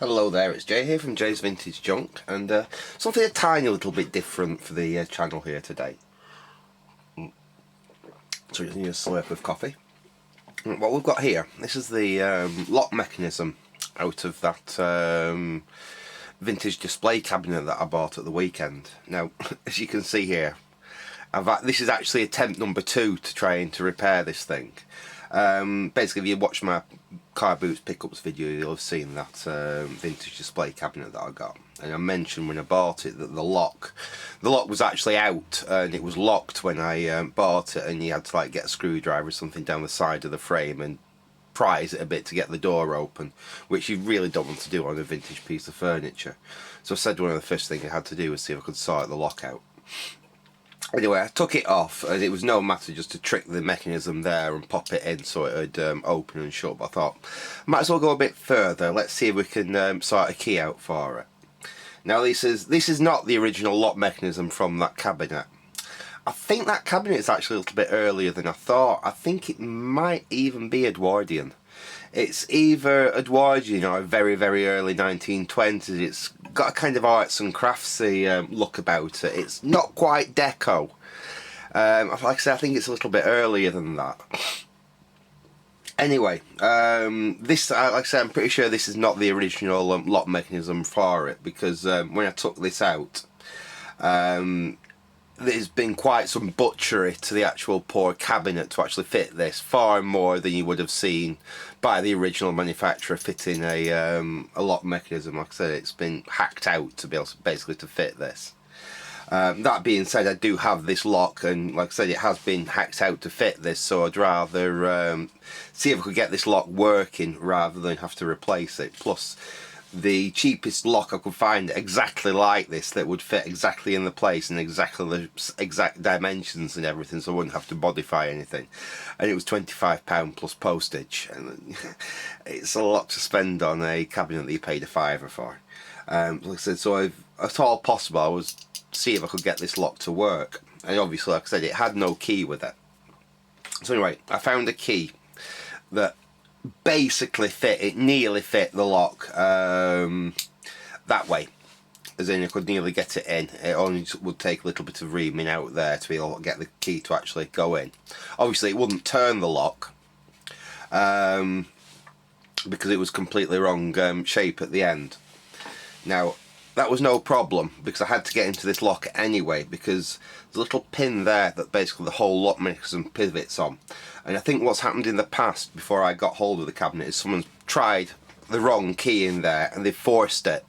Hello there, it's Jay here from Jay's Vintage Junk, and something a tiny little bit different for the channel here today. So you need a slurp of coffee. What we've got here, this is the lock mechanism out of that vintage display cabinet that I bought at the weekend. Now, as you can see here, this is actually attempt number 2 to trying to repair this thing. Basically, if you watch my car boots pickups video, you'll have seen that vintage display cabinet that I got, and I mentioned when I bought it that the lock was actually out and it was locked when I bought it, and you had to like get a screwdriver or something down the side of the frame and prise it a bit to get the door open, which you really don't want to do on a vintage piece of furniture. So I said one of the first things I had to do was see if I could sort the lock out. Anyway, I took it off, and it was no matter just to trick the mechanism there and pop it in so it would open and shut. But I thought, might as well go a bit further. Let's see if we can sort a key out for it. Now, this is not the original lock mechanism from that cabinet. I think that cabinet is actually a little bit earlier than I thought. I think it might even be Edwardian. It's either Edwardian or very, very early 1920s. It's got a kind of arts and craftsy look about it. It's not quite deco. Like I said, I think it's a little bit earlier than that. Anyway, this, like I said, I'm pretty sure this is not the original lock mechanism for it, because when I took this out, there's been quite some butchery to the actual poor cabinet to actually fit this, far more than you would have seen by the original manufacturer fitting a lock mechanism. Like I said, it's been hacked out to be able to basically to fit this. That being said, I do have this lock, and like I said, it has been hacked out to fit this, so I'd rather see if I could get this lock working rather than have to replace it. Plus, the cheapest lock I could find exactly like this that would fit exactly in the place and exactly the exact dimensions and everything, so I wouldn't have to modify anything, and it was £25 plus postage, and it's a lot to spend on a cabinet that you paid £5 for. Like I said, so if at all possible, I was see if I could get this lock to work, and obviously, like I said, it had no key with it. So anyway, I found a key that basically nearly fit the lock that way, as in I could nearly get it in. It only would take a little bit of reaming out there to be able to get the key to actually go in. Obviously, it wouldn't turn the lock because it was completely wrong shape at the end. Now, that was no problem, because I had to get into this lock anyway, because there's a little pin there that basically the whole lock mechanism pivots on. And I think what's happened in the past, before I got hold of the cabinet, is someone's tried the wrong key in there and they forced it,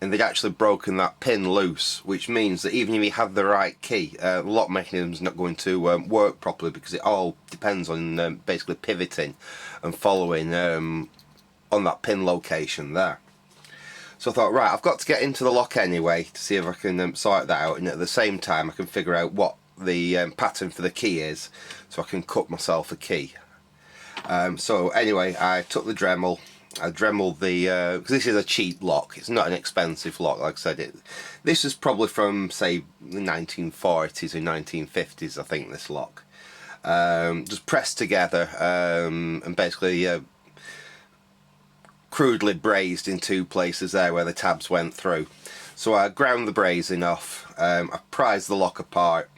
and they'd actually broken that pin loose, which means that even if you had the right key, the lock mechanism is not going to work properly, because it all depends on basically pivoting and following on that pin location there. So I thought, right, I've got to get into the lock anyway to see if I can sort that out, and at the same time I can figure out what the pattern for the key is, so I can cut myself a key. So anyway, I took the Dremel. I dremeled the, because this is a cheap lock, it's not an expensive lock. Like I said, this is probably from, say, the 1940s or 1950s, I think, this lock. Just pressed together and basically crudely brazed in two places there where the tabs went through. So I ground the brazing off, I prised the lock apart.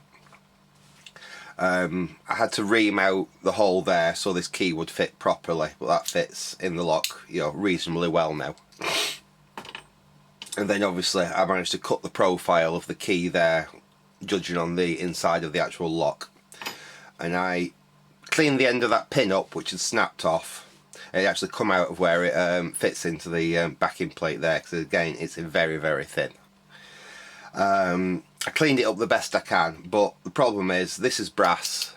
I had to ream out the hole there so this key would fit properly, but that fits in the lock, you know, reasonably well now. And then obviously I managed to cut the profile of the key there, judging on the inside of the actual lock. And I cleaned the end of that pin up, which had snapped off. It actually come out of where it fits into the backing plate there, because again, it's very, very thin. I cleaned it up the best I can, but the problem is this is brass.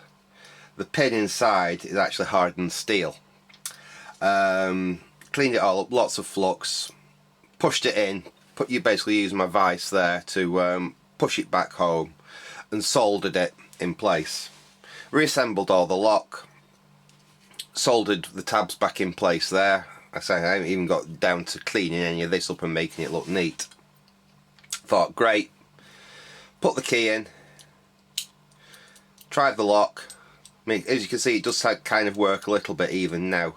The pin inside is actually hardened steel. Cleaned it all up, lots of flux, pushed it in, you basically use my vise there to push it back home, and soldered it in place. Reassembled all the lock, soldered the tabs back in place there. I say I haven't even got down to cleaning any of this up and making it look neat. Thought, great, put the key in, tried the lock. I mean, as you can see, it does kind of work a little bit even now.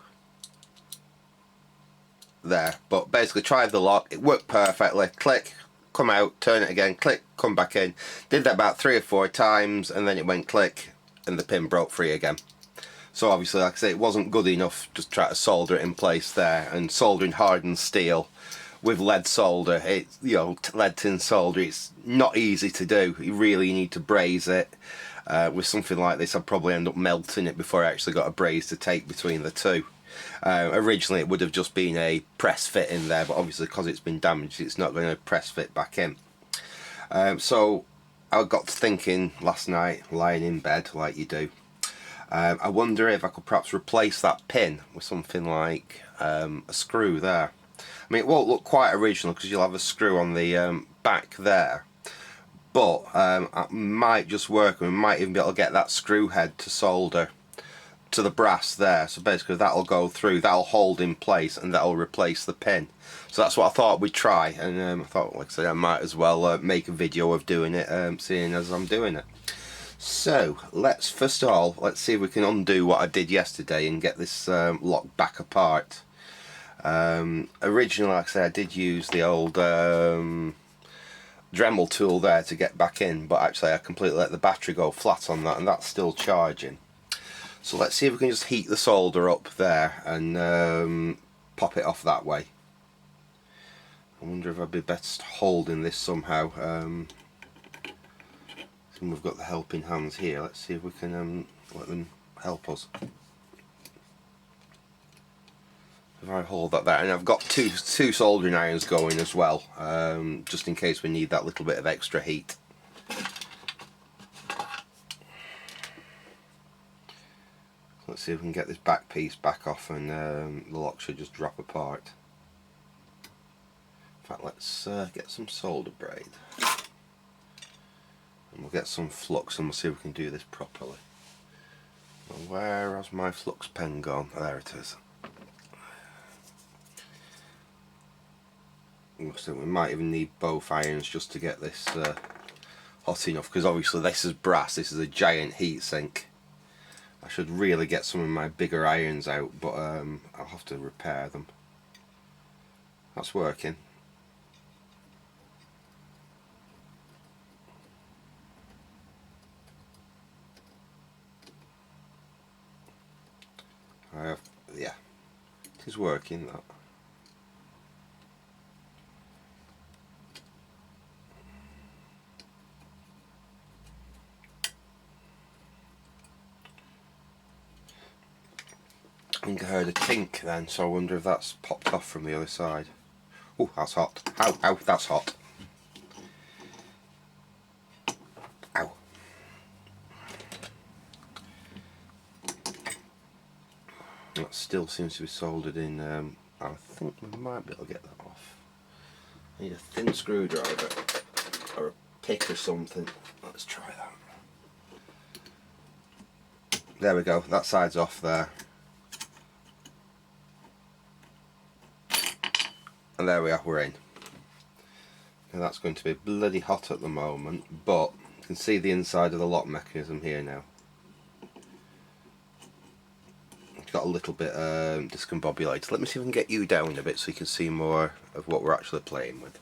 there. But basically tried the lock, it worked perfectly. Click, come out, turn it again, click, come back in. Did that about 3 or 4 times, and then it went click and the pin broke free again. So obviously, like I say, it wasn't good enough just try to solder it in place there. And soldering hardened steel with lead solder, it's, you know, lead tin solder, it's not easy to do. You really need to braze it. With something like this, I'd probably end up melting it before I actually got a braze to take between the two. Originally it would have just been a press fit in there, but obviously because it's been damaged, it's not going to press fit back in. So I got to thinking last night, lying in bed like you do, I wonder if I could perhaps replace that pin with something like a screw there. I mean, it won't look quite original because you'll have a screw on the back there, but it might just work, and we might even be able to get that screw head to solder to the brass there. So basically that'll go through, that'll hold in place, and that'll replace the pin. So that's what I thought we'd try, and I thought, like I said, I might as well make a video of doing it, seeing as I'm doing it. So let's first of all, let's see if we can undo what I did yesterday and get this lock back apart. Originally, like I said, I did use the old Dremel tool there to get back in, but actually I completely let the battery go flat on that, and that's still charging. So let's see if we can just heat the solder up there and pop it off that way. I wonder if I'd be best holding this somehow. We've got the helping hands here. Let's see if we can let them help us. If I hold that there, and I've got two soldering irons going as well, just in case we need that little bit of extra heat. Let's see if we can get this back piece back off, and the lock should just drop apart. In fact, let's get some solder braid, and we'll get some flux, and we'll see if we can do this properly. Well, where has my flux pen gone? There it is. So we might even need both irons just to get this hot enough, because obviously this is brass, this is a giant heat sink. I should really get some of my bigger irons out, but I'll have to repair them. That's working. Yeah, it is working, that. I think I heard a tink then, so I wonder if that's popped off from the other side. Oh, that's hot. Ow, ow, that's hot. Ow. That still seems to be soldered in. I think we might be able to get that off. I need a thin screwdriver or a pick or something. Let's try that. There we go, that side's off there. And there we are, we're in. Now that's going to be bloody hot at the moment, but you can see the inside of the lock mechanism here now. It's got a little bit discombobulated. Let me see if I can get you down a bit so you can see more of what we're actually playing with.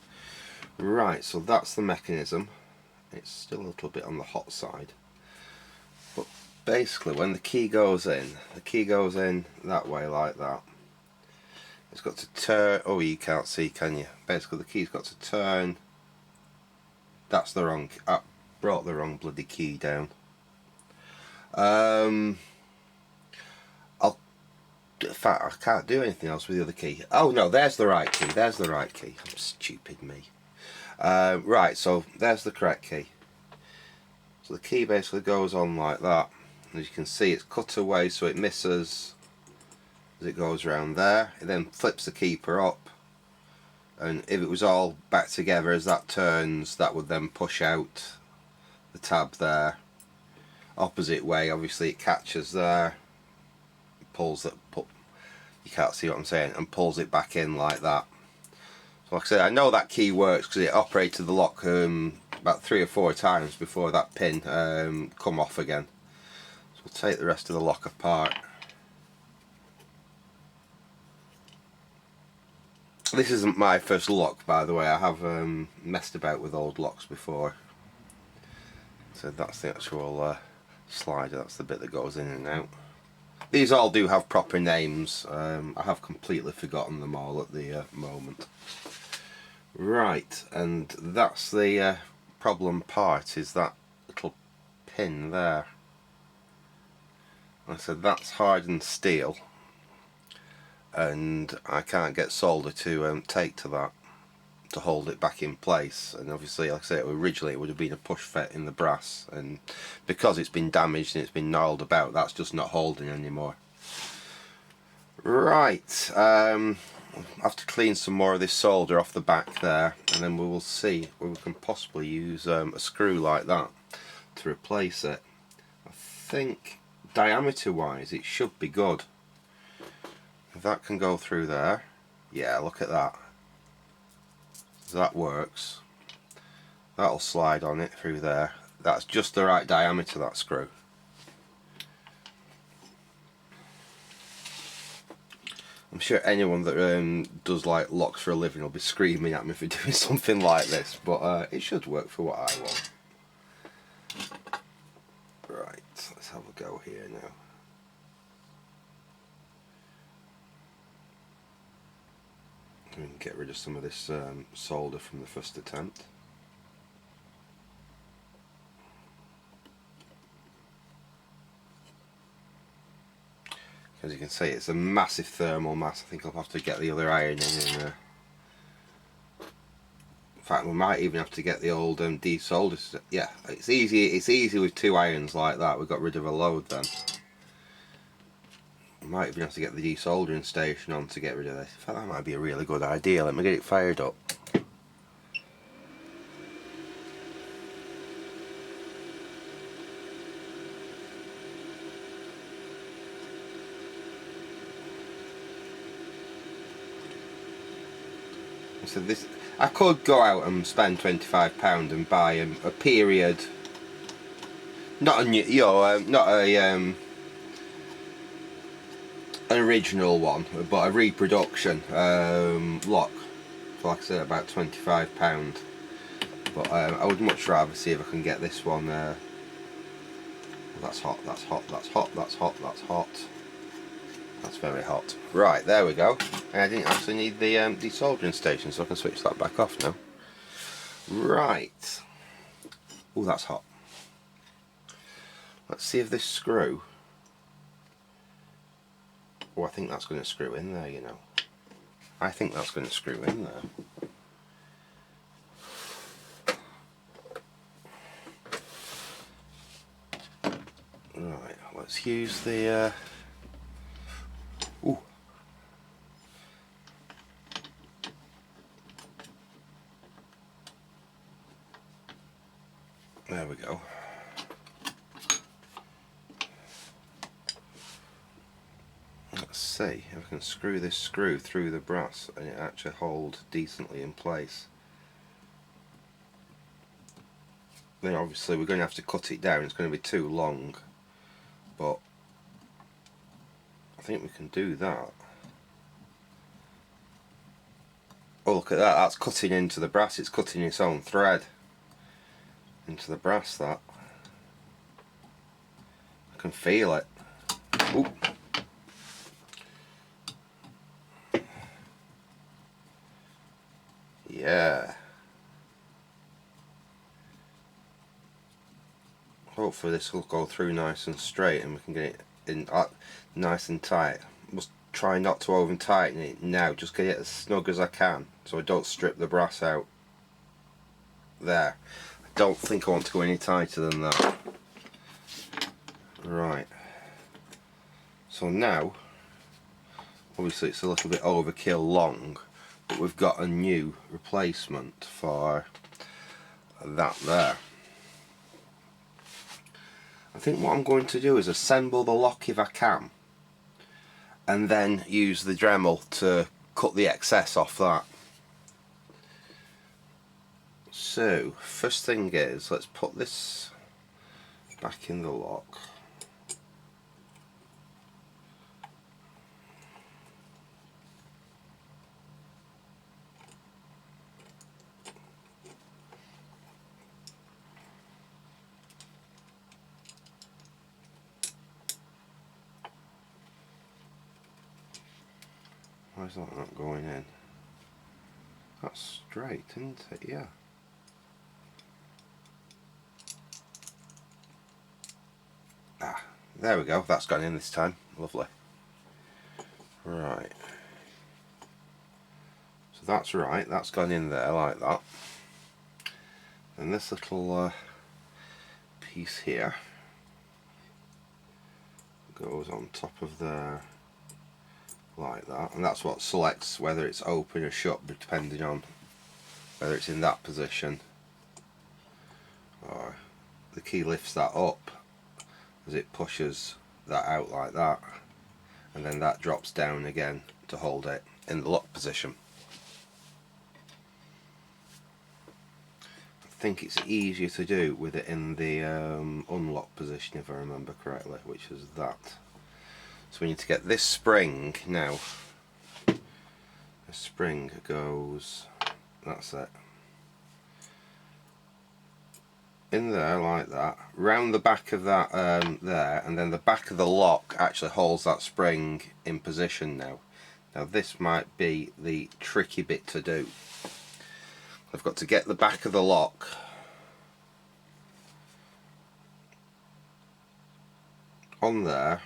Right, so that's the mechanism. It's still a little bit on the hot side. But basically when the key goes in that way like that. It's got to turn. Oh, you can't see, can you? Basically the key's got to turn. That's the wrong. I brought the wrong bloody key down. In fact, I can't do anything else with the other key. Oh no, there's the right key. There's the right key. I'm stupid me. Right, so there's the correct key. So the key basically goes on like that. As you can see, it's cut away so it misses as it goes around there. It then flips the keeper up, and if it was all back together as that turns, that would then push out the tab there. Opposite way, obviously it catches there, pulls it, you can't see what I'm saying, and pulls it back in like that. So like I said, I know that key works because it operated the lock about 3 or 4 times before that pin come off again. So we'll take the rest of the lock apart. This isn't my first lock, by the way. I have messed about with old locks before. So that's the actual slider, that's the bit that goes in and out. These all do have proper names. I have completely forgotten them all at the moment. Right, and that's the problem part, is that little pin there. Like I said, that's hardened steel, and I can't get solder to take to that to hold it back in place. And obviously, like I said, originally it would have been a push fit in the brass, and because it's been damaged and it's been gnarled about, that's just not holding anymore. Right, I have to clean some more of this solder off the back there, and then we will see where we can possibly use a screw like that to replace it. I think diameter wise it should be good. If that can go through there, yeah, look at that. That works. That'll slide on it through there. That's just the right diameter, that screw. I'm sure anyone that does like locks for a living will be screaming at me for doing something like this, but it should work for what I want. Right, let's have a go here now. We can get rid of some of this solder from the first attempt. As you can see, it's a massive thermal mass. I think I'll have to get the other iron in there. In fact, we might even have to get the old desolder. Yeah, it's easy. It's easy with two irons like that. We got rid of a load then. Might even have to get the desoldering station on to get rid of this. In fact, that might be a really good idea. Let me get it fired up. So this, I could go out and spend £25 and buy a period, not a new, you know, not a an original one, but a reproduction lock for, like I said, about £25. But I would much rather see if I can get this one. That's hot. That's hot. That's hot. That's hot. That's hot. That's very hot. Right, there we go. And I didn't actually need the desoldering station, so I can switch that back off now. Right. Oh, that's hot. Let's see if this screw. Oh, I think that's going to screw in there, you know. I think that's going to screw in there. Right, let's use the... Ooh. There we go. Let's see if I can screw this screw through the brass and it actually hold decently in place. Then obviously we're going to have to cut it down, it's going to be too long, but I think we can do that. Oh, look at that, that's cutting into the brass, it's cutting its own thread into the brass, that. I can feel it. Ooh. Yeah. Hopefully this will go through nice and straight and we can get it in nice and tight. Must try not to over tighten it now, just get it as snug as I can so I don't strip the brass out. There. I don't think I want to go any tighter than that. Right. So now, obviously it's a little bit overkill long, but we've got a new replacement for that there. I think what I'm going to do is assemble the lock if I can, and then use the Dremel to cut the excess off that. So, first thing is, let's put this back in the lock. Why is that not going in? That's straight, isn't it? Yeah. Ah, there we go. That's gone in this time. Lovely. Right. So that's right. That's gone in there like that. And this little piece here goes on top of there like that, and that's what selects whether it's open or shut, depending on whether it's in that position, or the key lifts that up as it pushes that out like that, and then that drops down again to hold it in the lock position. I think it's easier to do with it in the unlock position, if I remember correctly, which is that. So we need to get this spring now. The spring goes, that's it, in there like that, round the back of that there, and then the back of the lock actually holds that spring in position now. Now this might be the tricky bit to do. I've got to get the back of the lock on there,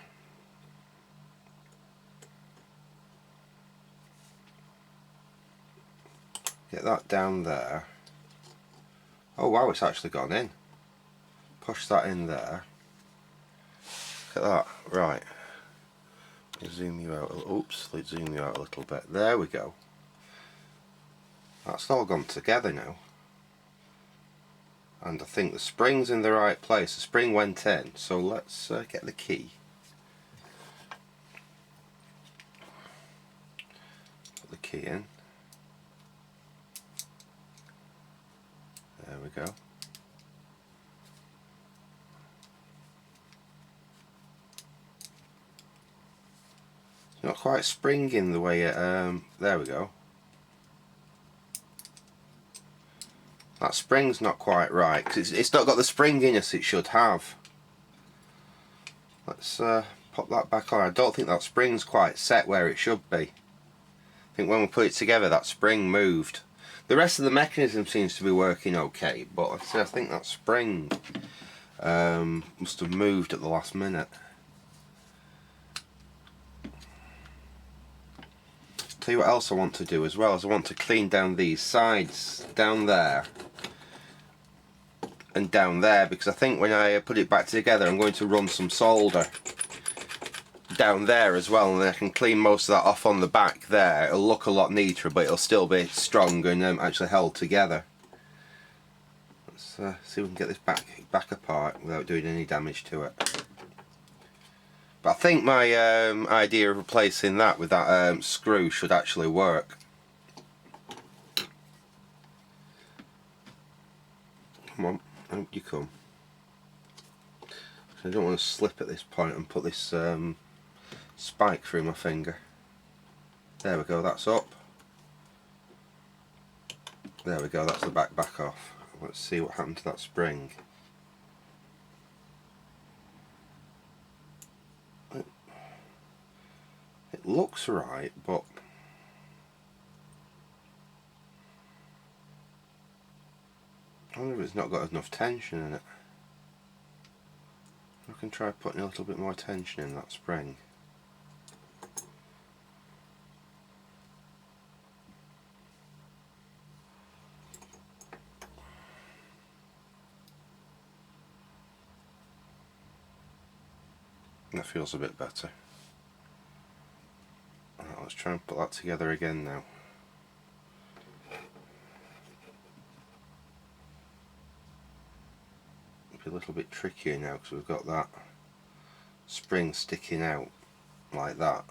get that down there. Oh wow, it's actually gone in. Push that in there. Look at that. Right. Let me zoom you out a little. Oops, let's zoom you out a little bit. There we go. That's all gone together now. And I think the spring's in the right place. The spring went in, so let's get the key. Put the key in. There we go. It's not quite springing the way it, there we go. That spring's not quite right, because it's not got the springiness it should have. Let's pop that back on. I don't think that spring's quite set where it should be. I think when we put it together, that spring moved. The rest of the mechanism seems to be working okay, but like I say, I think that spring must have moved at the last minute. Tell you what else I want to do as well, is I want to clean down these sides down there and down there, because I think when I put it back together I'm going to run some solder down there as well, and then I can clean most of that off on the back there. It'll look a lot neater, but it'll still be strong and actually held together. Let's see if we can get this back apart without doing any damage to it. But I think my idea of replacing that with that screw should actually work. Come on, out you come. I don't want to slip at this point and put this spike through my finger. There we go, that's up. There we go, that's the back off. Let's see what happened to that spring. It looks right, but I wonder if it's not got enough tension in it. I can try putting a little bit more tension in that spring. That feels a bit better. Right, let's try and put that together again now. It'll be a little bit trickier now because we've got that spring sticking out like that.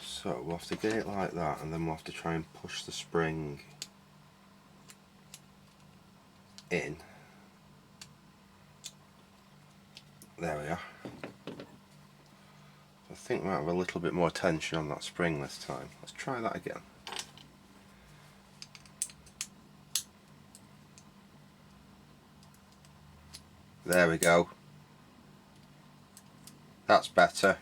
So we'll have to get it like that, and then we'll have to try and push the spring in. There we are. I think we might have a little bit more tension on that spring this time. Let's try that again. There we go. That's better.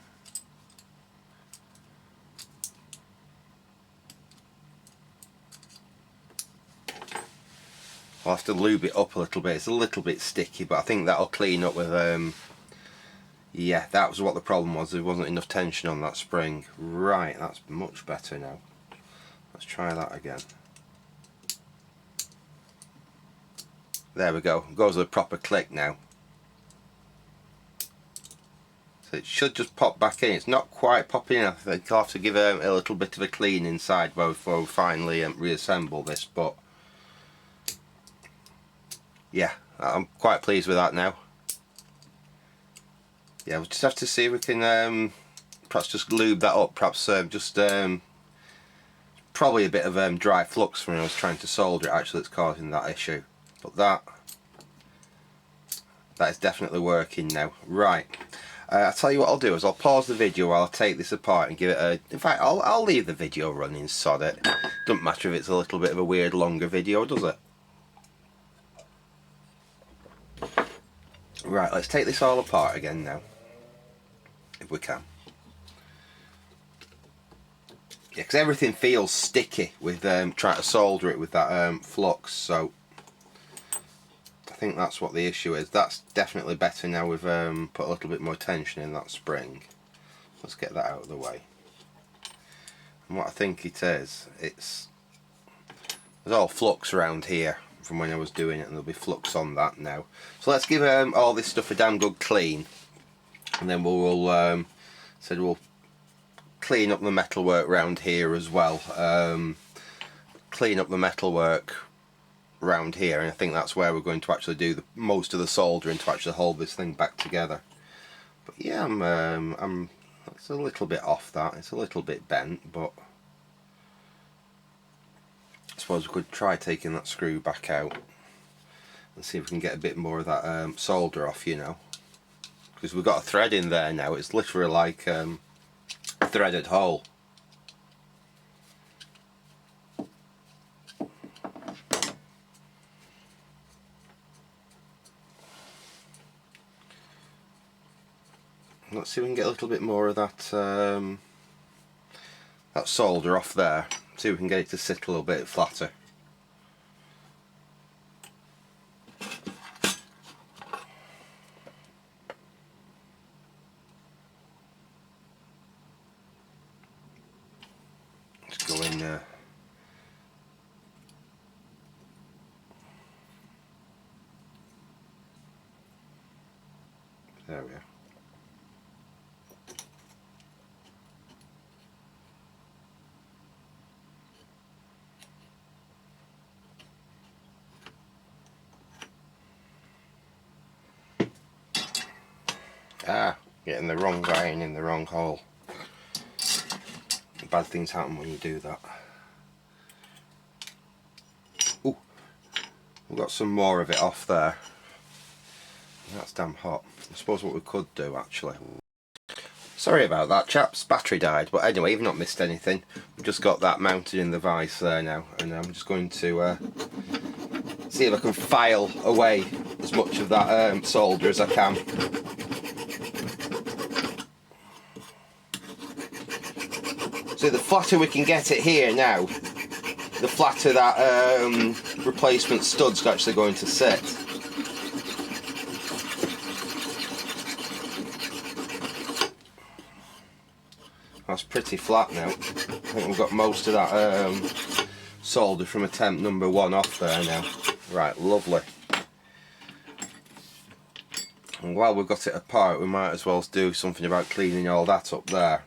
I'll have to lube it up a little bit. It's a little bit sticky, but I think that'll clean up with yeah, that was what the problem was. There wasn't enough tension on that spring. Right, that's much better now. Let's try that again. There we go. It goes with a proper click now. So it should just pop back in. It's not quite popping in. I think I'll have to give it a little bit of a clean inside before we finally reassemble this. But yeah, I'm quite pleased with that now. Yeah, we'll just have to see if we can perhaps just lube that up. Perhaps probably a bit of dry flux when I was trying to solder it actually that's causing that issue. But that is definitely working now. Right. I'll tell you what I'll do is I'll pause the video while I take this apart and give it a... In fact, I'll leave the video running, sod it. Doesn't matter if it's a little bit of a weird longer video, does it? Right, let's take this all apart again now. If we can. Yeah, because everything feels sticky with trying to solder it with that flux, so... I think that's what the issue is. That's definitely better now we've put a little bit more tension in that spring. Let's get that out of the way. And what I think it is, there's all flux around here from when I was doing it, and there'll be flux on that now. So let's give all this stuff a damn good clean, and then we'll clean up the metalwork around here as well. Clean up the metalwork around here, and I think that's where we're going to actually do most of the soldering to actually hold this thing back together. But yeah, it's a little bit off that. It's a little bit bent, but I suppose we could try taking that screw back out and see if we can get a bit more of that solder off, you know, because we've got a thread in there now. It's literally like a threaded hole. Let's see if we can get a little bit more of that that solder off there. See if we can get it to sit a little bit flatter. Let's go in there. There we are. Getting the wrong iron in the wrong hole. Bad things happen when you do that. Ooh, we've got some more of it off there. That's damn hot. I suppose what we could do actually. Sorry about that, chaps. Battery died, but anyway, you've not missed anything. We've just got that mounted in the vise there now, and I'm just going to see if I can file away as much of that solder as I can. So the flatter we can get it here now, the flatter that replacement stud's actually going to sit. That's pretty flat now. I think we've got most of that solder from attempt number 1 off there now. Right, lovely. And while we've got it apart, we might as well do something about cleaning all that up there.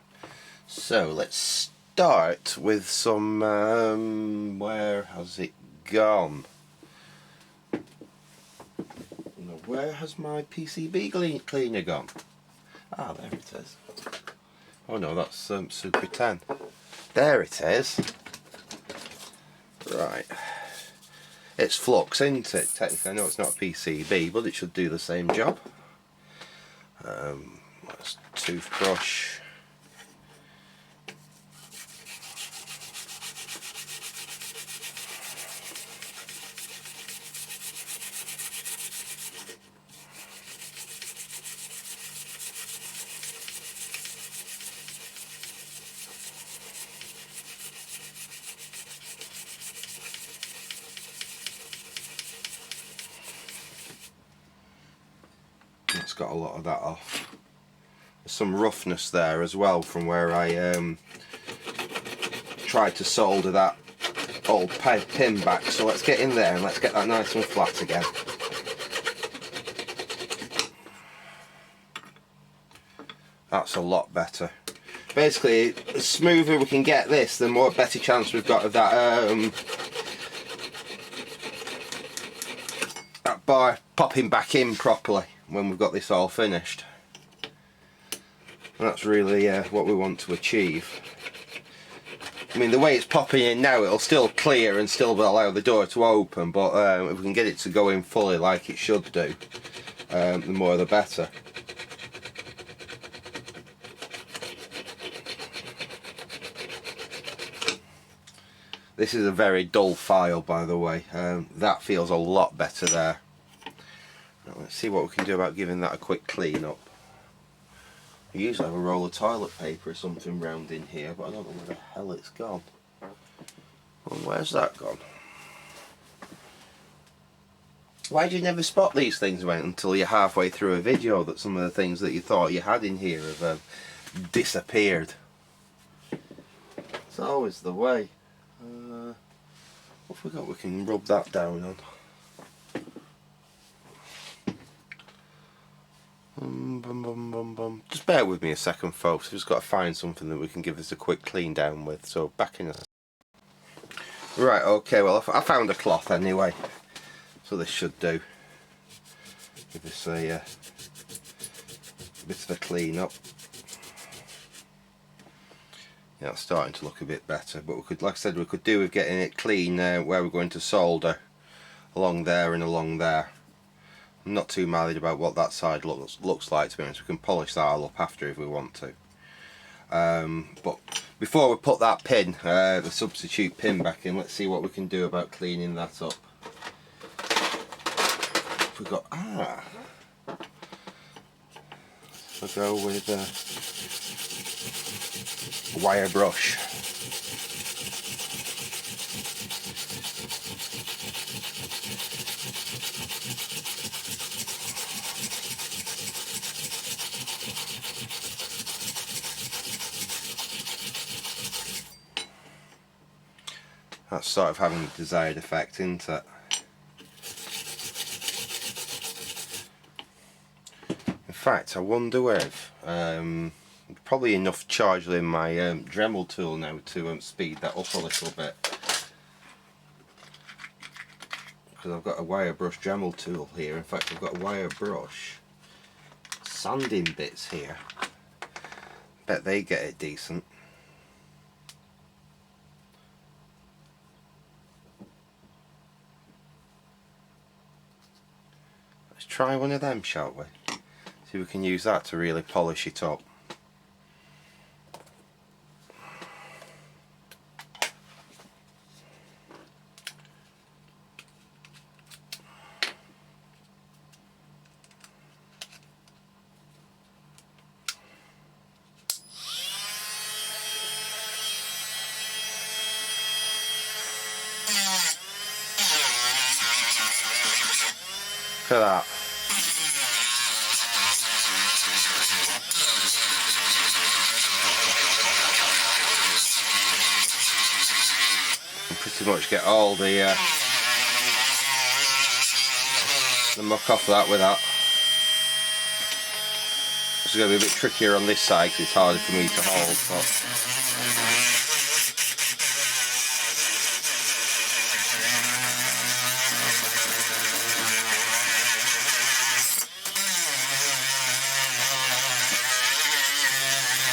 So let's start with some, where has it gone? No, where has my PCB cleaner gone? Ah, there it is. Oh no, that's Super 10. There it is. Right. It's flux, isn't it? Technically, I know it's not a PCB, but it should do the same job. Let's toothbrush. got a lot of that off. There's some roughness there as well from where I tried to solder that old pin back. So let's get in there and let's get that nice and flat again. That's a lot better. Basically, the smoother we can get this, the more better chance we've got of that that bar popping back in properly when we've got this all finished. And that's really what we want to achieve. I mean, the way it's popping in now, it'll still clear and still allow the door to open, but if we can get it to go in fully like it should do, the more the better. This is a very dull file, by the way. That feels a lot better there. Now, let's see what we can do about giving that a quick clean up. I usually have a roll of toilet paper or something round in here, but I don't know where the hell it's gone. Well, where's that gone? Why do you never spot these things until you're halfway through a video that some of the things that you thought you had in here have disappeared? It's always the way. What have we got we can rub that down on? Just bear with me a second, folks. I've just got to find something that we can give this a quick clean down with. So back in a... Right, okay, well I found a cloth anyway. So this should do. Give this a bit of a clean up. Yeah, it's starting to look a bit better, but we could, like I said, we could do with getting it clean where we're going to solder along there and along there. I'm not too married about what that side looks like, to be honest. We can polish that all up after if we want to. But before we put that pin, the substitute pin back in, let's see what we can do about cleaning that up. We've got we'll go with wire brush. That's sort of having the desired effect, isn't it? In fact, I wonder if probably enough charge in my Dremel tool now to speed that up a little bit, because I've got a wire brush Dremel tool here. In fact, I've got a wire brush sanding bits here. Bet they get it decent. Let's try one of them, shall we? See if we can use that to really polish it up. Look at that. You pretty much get all the muck off that with that. It's going to be a bit trickier on this side because it's harder for me to hold, but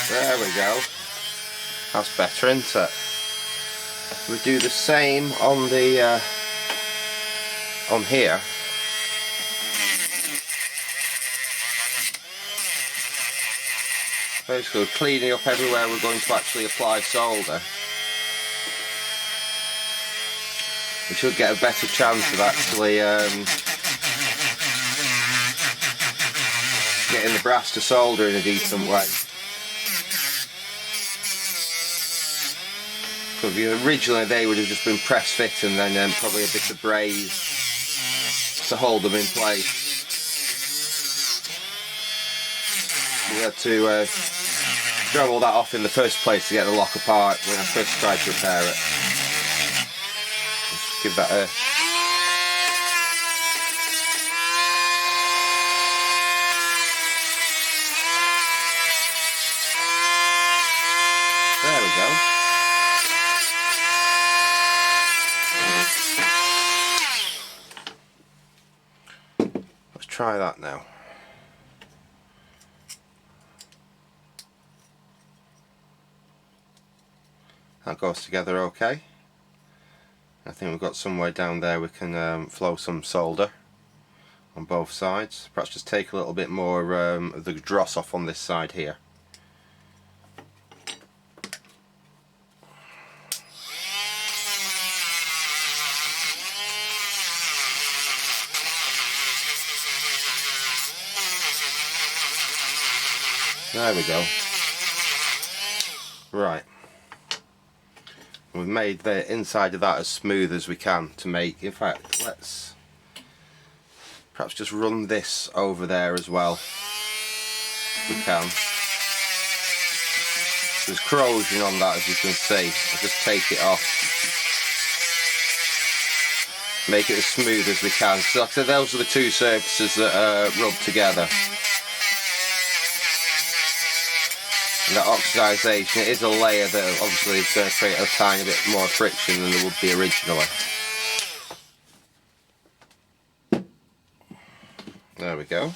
there we go. That's better, isn't it? We do the same on the on here. Basically cleaning up everywhere we're going to actually apply solder. We should get a better chance of actually getting the brass to solder in a decent way. Because originally they would have just been press fit and then probably a bit of braze to hold them in place. We had to throw all that off in the first place to get the lock apart when I first tried to repair it. Just give that a there we go. Let's try that now. That goes together okay. I think we've got somewhere down there we can flow some solder on both sides. Perhaps just take a little bit more of the dross off on this side here. There we go. Right. We've made the inside of that as smooth as we can to make, in fact, let's perhaps just run this over there as well, if we can. There's corrosion on that, as you can see. I'll just take it off. Make it as smooth as we can. So like I said, those are the two surfaces that rub together. And that oxidisation, it is a layer that obviously is going to create a tiny bit more friction than there would be originally. There we go.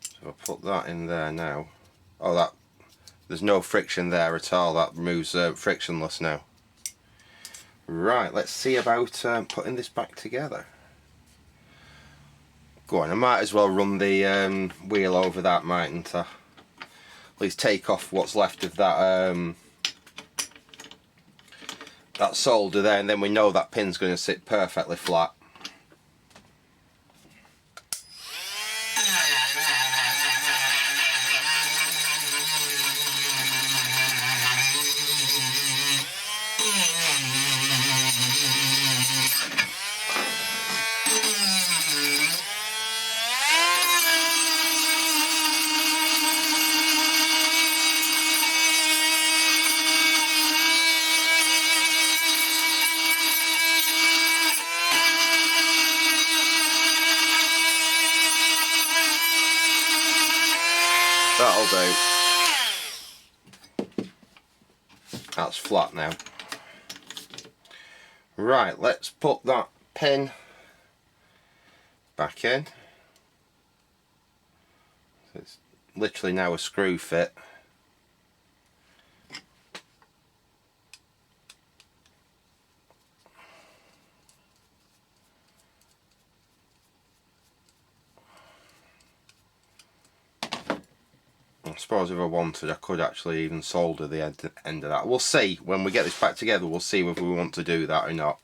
So I'll put that in there now. Oh, that there's no friction there at all. That removes frictionless now. Right, let's see about putting this back together. Go on, I might as well run the wheel over that, mightn't I? At least take off what's left of that that solder there, and then we know that pin's going to sit perfectly flat. That'll do. That's flat now. Right, let's put that pin back in. So it's literally now a screw fit. I suppose if I wanted, I could actually even solder the end of that. We'll see when we get this back together. We'll see whether we want to do that or not,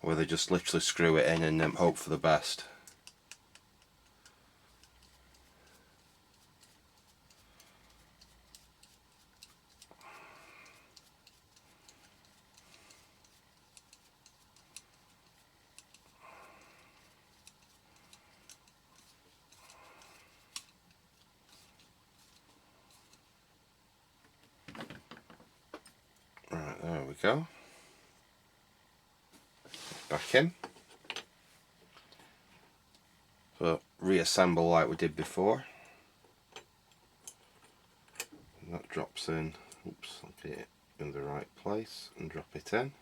or whether just literally screw it in and hope for the best. Right, there we go. Back in. So reassemble like we did before. And that drops in. Oops, I'll get it in the right place and drop it in.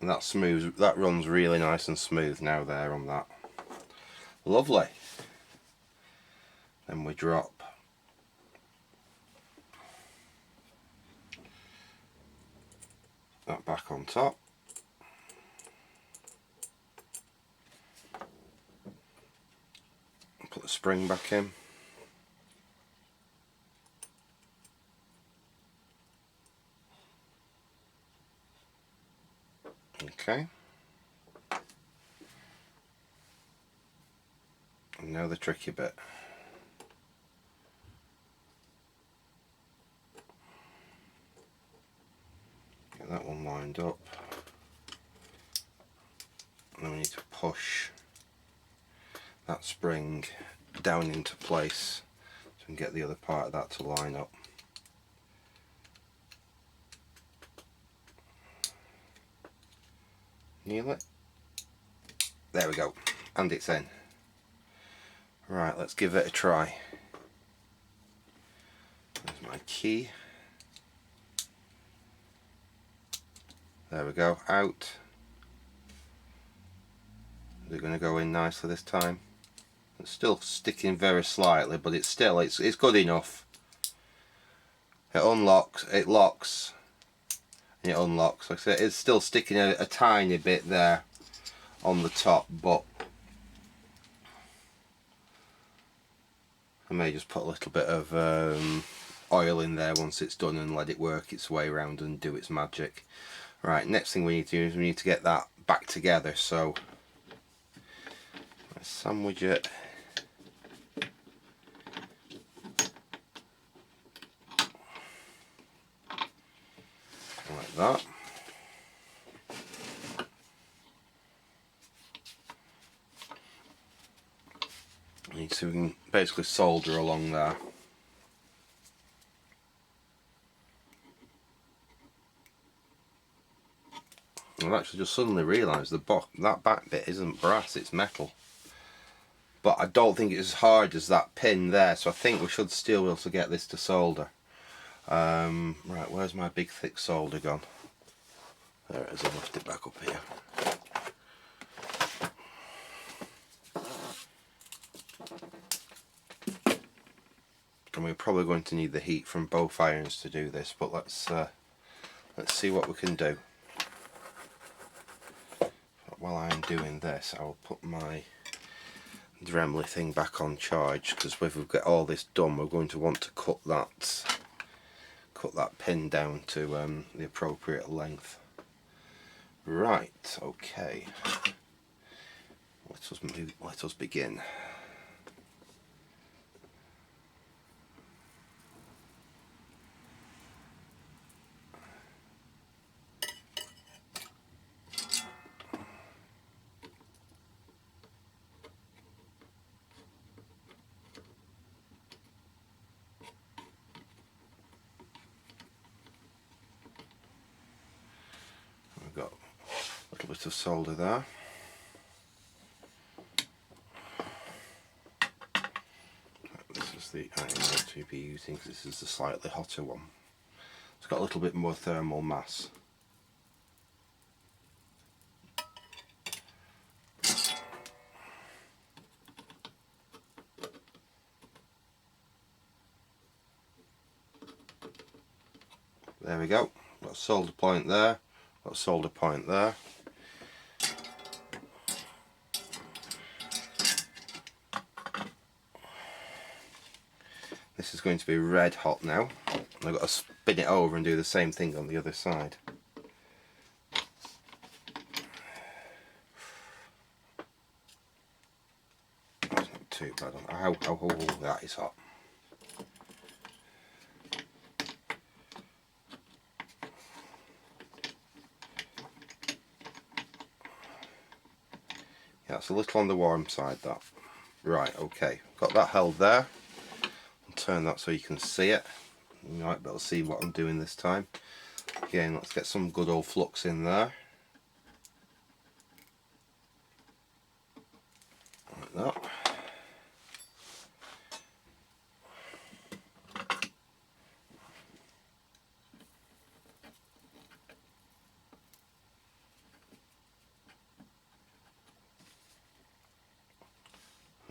And that smooth. That runs really nice and smooth now there on that. Lovely. Then we drop that back on top. Put the spring back in. Okay. And now the tricky bit. Get that one lined up. And then we need to push that spring down into place so we can get the other part of that to line up. Nearly. There we go, and it's in. Right, let's give it a try. There's my key. There we go, out. Is it going to go in nicely this time? It's still sticking very slightly, but it's good enough. It unlocks, it locks, and it unlocks. Like I said, it's still sticking a tiny bit there on the top, but I may just put a little bit of oil in there once it's done and let it work its way around and do its magic. Right, next thing we need to do is we need to get that back together, so let's sandwich it. Like that. So we can basically solder along there. I've actually just suddenly realised that back bit isn't brass, it's metal. But I don't think it's as hard as that pin there, so I think we should still be able to get this to solder. Right, where's my big thick solder gone? There it is, I'll lift it back up here. And we're probably going to need the heat from both irons to do this, but let's see what we can do. But while I'm doing this, I will put my Dremel thing back on charge, because if we've got all this done, we're going to want to cut that pin down to the appropriate length. Right, okay. Let us begin. Got a little bit of solder there. This is the iron to be using, because this is the slightly hotter one. It's got a little bit more thermal mass. There we go. Got a solder point there. Got a solder point there. This is going to be red hot now. I've got to spin it over and do the same thing on the other side. That's not too bad. Oh, that is hot. Yeah, it's a little on the warm side, that. Right, okay. Got that held there. I'll turn that so you can see it. You might be able to see what I'm doing this time. Again, let's get some good old flux in there. Like that.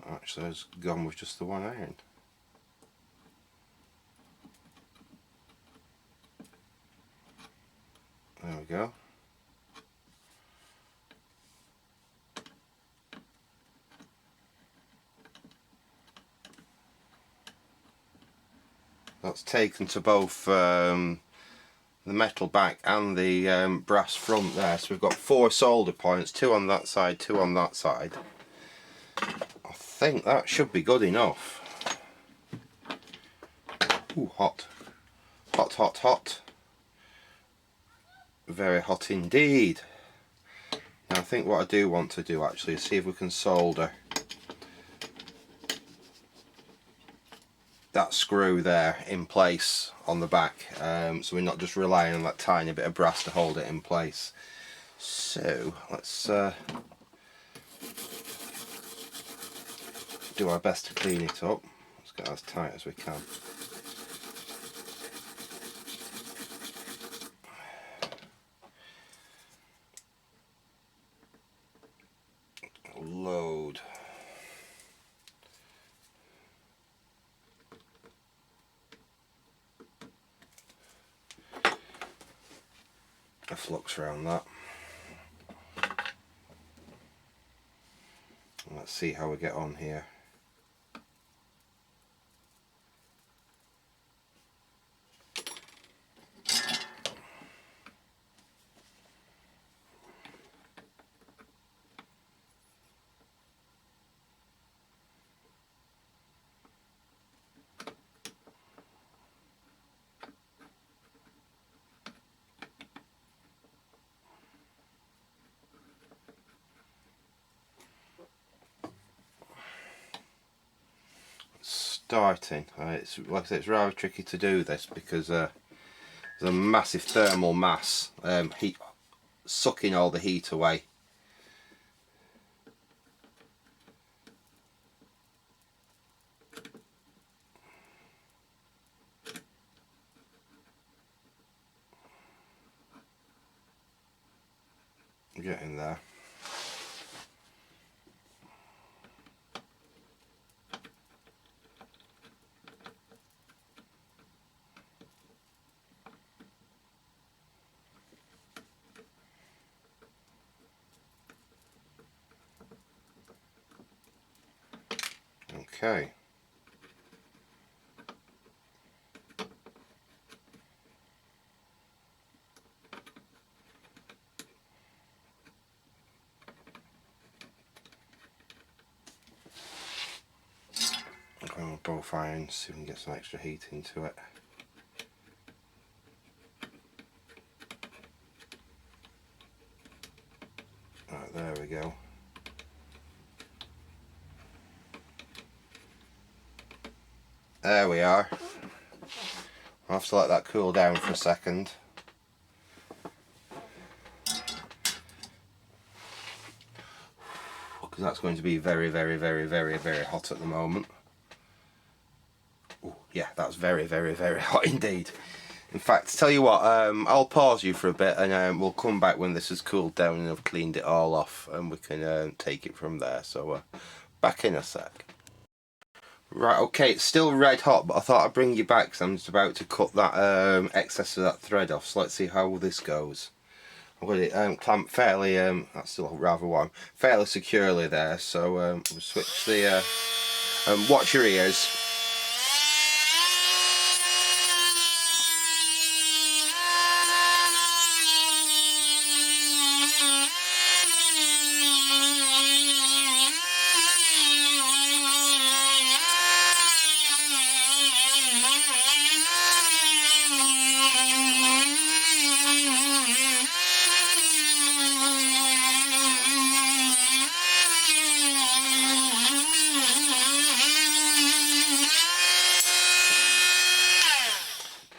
Actually, it's gone with just the one iron. There we go. That's taken to both the metal back and the brass front there. So we've got 4 solder points, 2 on that side, 2 on that side. I think that should be good enough. Ooh, hot. Hot, hot, hot. Very hot indeed. Now I think what I do want to do actually is see if we can solder that screw there in place on the back, so we're not just relying on that tiny bit of brass to hold it in place. So let's do our best to clean it up. Let's get as tight as we can. Load. A flux around that. Let's see how we get on here. Starting, it's like I said, it's rather tricky to do this because there's a massive thermal mass heat sucking all the heat away. Getting there. Okay. Going both irons, see if we can get some extra heat into it. Right, there we go. There we are. I'll have to let that cool down for a second. Because that's going to be very, very, very, very, very hot at the moment. Ooh, yeah, that's very, very, very hot indeed. In fact, tell you what, I'll pause you for a bit and we'll come back when this has cooled down and I've cleaned it all off and we can take it from there. So back in a sec. Right, okay, it's still red hot, but I thought I'd bring you back because I'm just about to cut that excess of that thread off. So let's see how this goes. I've got it clamped fairly, that's still rather warm, fairly securely there. So we'll switch the, watch your ears.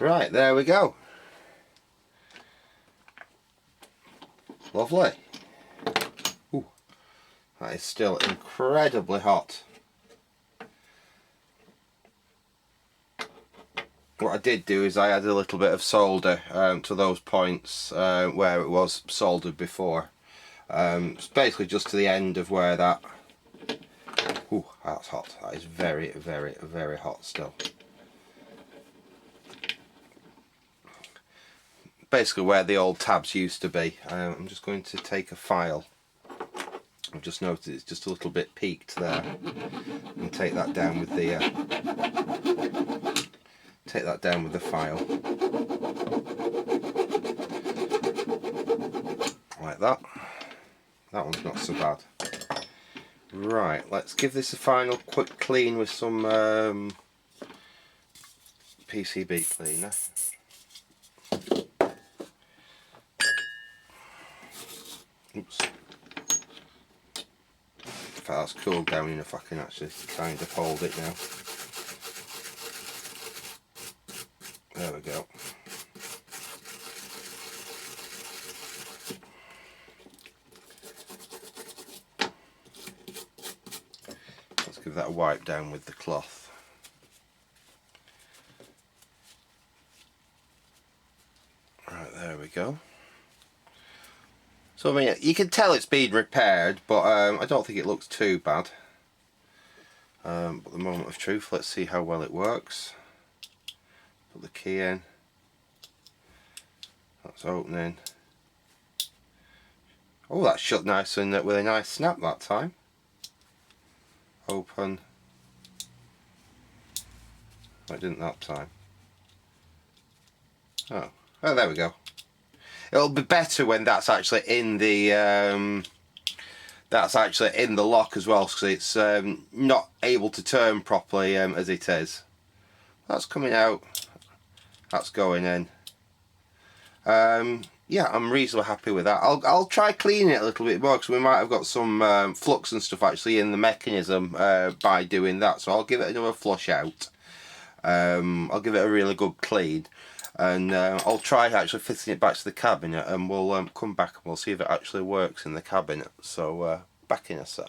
Right, there we go. Lovely. Ooh, that is still incredibly hot. What I did do is I added a little bit of solder to those points where it was soldered before. It's basically just to the end of where that... Ooh, that's hot. That is very, very, very hot still. Basically where the old tabs used to be. I'm just going to take a file. I've just noticed it's just a little bit peaked there, and take that down with the file like that. That one's not so bad. Right, let's give this a final quick clean with some PCB cleaner. Oops. If that's cooled down enough, I can actually kind of hold it now. There we go. Let's give that a wipe down with the cloth. Right, there we go. So I mean, you can tell it's been repaired, but I don't think it looks too bad. But the moment of truth, let's see how well it works. Put the key in. That's opening. Oh, that's shut nice and with a nice snap that time. Open. I didn't that time. Oh, there we go. It'll be better when that's actually in the lock as well, because it's not able to turn properly as it is. That's coming out. That's going in. Yeah, I'm reasonably happy with that. I'll try cleaning it a little bit more, because we might have got some flux and stuff actually in the mechanism by doing that. So I'll give it another flush out. I'll give it a really good clean, and I'll try actually fitting it back to the cabinet, and we'll come back and we'll see if it actually works in the cabinet. So back in a sec.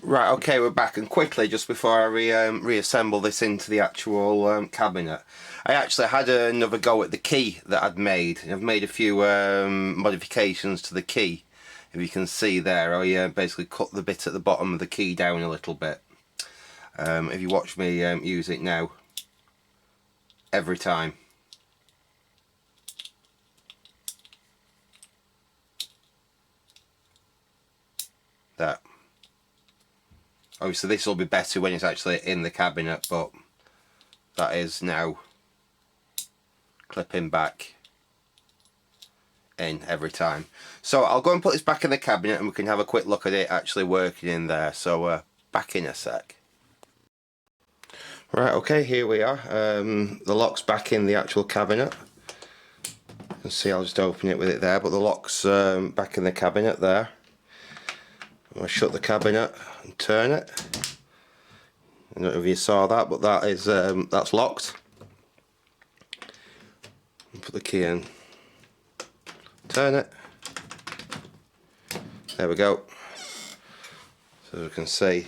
Right, okay, we're back, and quickly, just before I reassemble this into the actual cabinet, I actually had another go at the key that I'd made. I've made a few modifications to the key. If you can see there, I basically cut the bit at the bottom of the key down a little bit. If you watch me use it now, every time. That. Obviously this will be better when it's actually in the cabinet, but that is now clipping back in every time. So I'll go and put this back in the cabinet and we can have a quick look at it actually working in there. So back in a sec. Right, okay, here we are. The lock's back in the actual cabinet. You can see I'll just open it with it there, but the lock's back in the cabinet there. I'll shut the cabinet and turn it. I don't know if you saw that, but that is that's locked. Put the key in, turn it. There we go. So we can see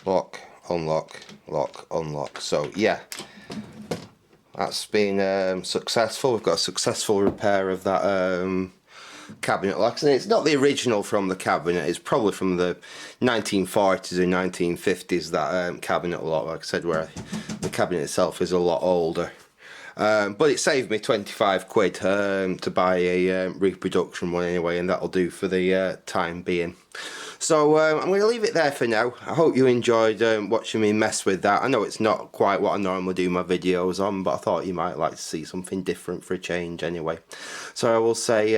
lock, unlock, lock, unlock. So yeah, that's been successful. We've got a successful repair of that cabinet lock. And it's not the original from the cabinet, it's probably from the 1940s or 1950s, that cabinet lock, like I said, where the cabinet itself is a lot older. But it saved me 25 quid to buy a reproduction one anyway, and that'll do for the time being. So I'm going to leave it there for now. I hope you enjoyed watching me mess with that. I know it's not quite what I normally do my videos on, but I thought you might like to see something different for a change anyway. So I will say,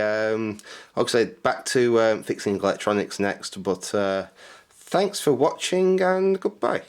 I'll say back to fixing electronics next, but thanks for watching and goodbye.